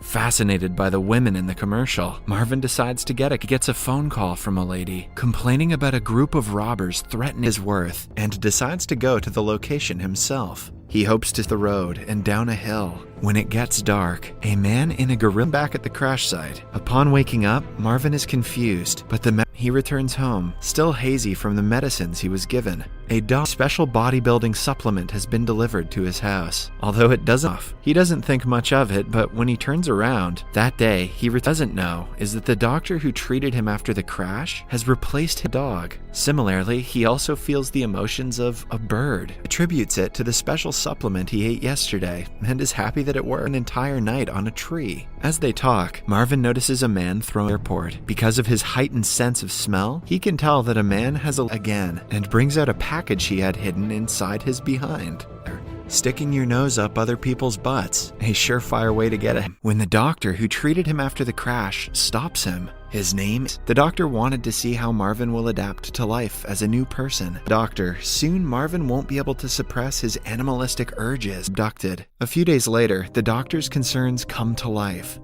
Fascinated by the women in the commercial, Marvin decides to get it. He gets a phone call from a lady complaining about a group of robbers threatening his worth and decides to go to the location himself. He hopes to the road and down a hill. When it gets dark, a man in a gorilla back at the crash site. Upon waking up, Marvin is confused, but he returns home, still hazy from the medicines he was given. A special bodybuilding supplement has been delivered to his house. Although it doesn't, he doesn't think much of it, but when he turns around, that day, he doesn't know is that the doctor who treated him after the crash has replaced his dog. Similarly, he also feels the emotions of a bird, attributes it to the special supplement he ate yesterday, and is happy that it worked an entire night on a tree. As they talk, Marvin notices a man thrown airport. Because of his heightened sense of smell, he can tell that a man has again and brings out a package he had hidden inside his behind. Sticking your nose up other people's butts, a surefire way to get him. When the doctor who treated him after the crash stops him, his name, the doctor wanted to see how Marvin will adapt to life as a new person. Doctor, soon Marvin won't be able to suppress his animalistic urges. Abducted. A few days later, the doctor's concerns come to life.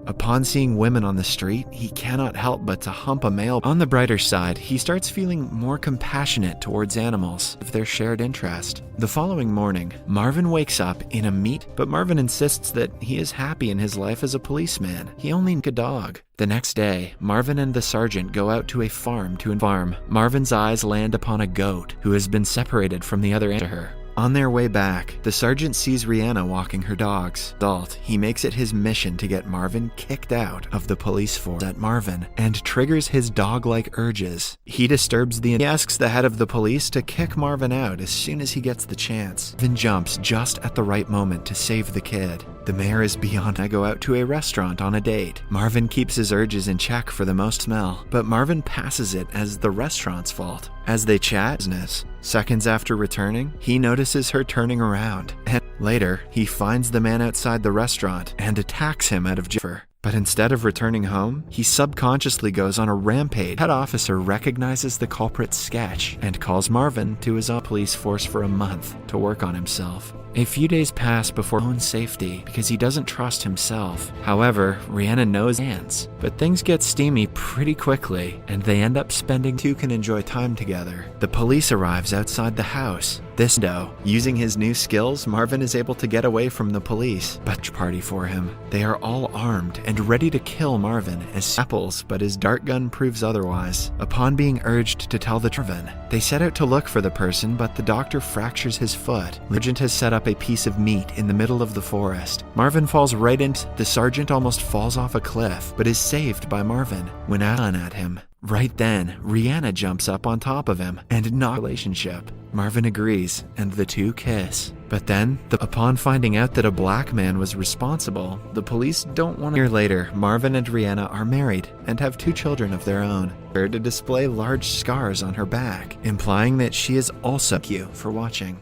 Upon seeing women on the street, he cannot help but to hump a male. On the brighter side, he starts feeling more compassionate towards animals of their shared interest. The following morning, Marvin wakes up in a but Marvin insists that he is happy in his life as a policeman. He only needs a dog. The next day, Marvin and the sergeant go out to a farm to farm. Marvin's eyes land upon a goat who has been separated from the other to her. On their way back, the sergeant sees Rihanna walking her dogs. He makes it his mission to get Marvin kicked out of the police force at Marvin and triggers his dog-like urges. He asks the head of the police to kick Marvin out as soon as he gets the chance. Marvin jumps just at the right moment to save the kid. The mayor is beyond. I go out to a restaurant on a date. Marvin keeps his urges in check for the most smell, but Marvin passes it as the restaurant's fault. As they chat, seconds after returning, he notices her turning around. And later, he finds the man outside the restaurant and attacks him out of fear. But instead of returning home, he subconsciously goes on a rampage. Head officer recognizes the culprit's sketch and calls Marvin to his own police force for a month to work on himself. A few days pass before his own safety because he doesn't trust himself. However, Rihanna knows hands, but things get steamy pretty quickly and they end up spending two can enjoy time together. The police arrives outside the house. Using his new skills, Marvin is able to get away from the police. Party for him. They are all armed and ready to kill Marvin as apples, but his dart gun proves otherwise. Upon being urged to tell the truth, they set out to look for the person, but the doctor fractures his foot. The sergeant has set up a piece of meat in the middle of the forest. Marvin falls right into the sergeant almost falls off a cliff, but is saved by Marvin when at him. Right then, Rihanna jumps up on top of him and knocks relationship. Marvin agrees, and the two kiss. But then, upon finding out that a black man was responsible, the police don't want to. A year later, Marvin and Rihanna are married and have two children of their own. To display large scars on her back, implying that she is also. Thank you for watching.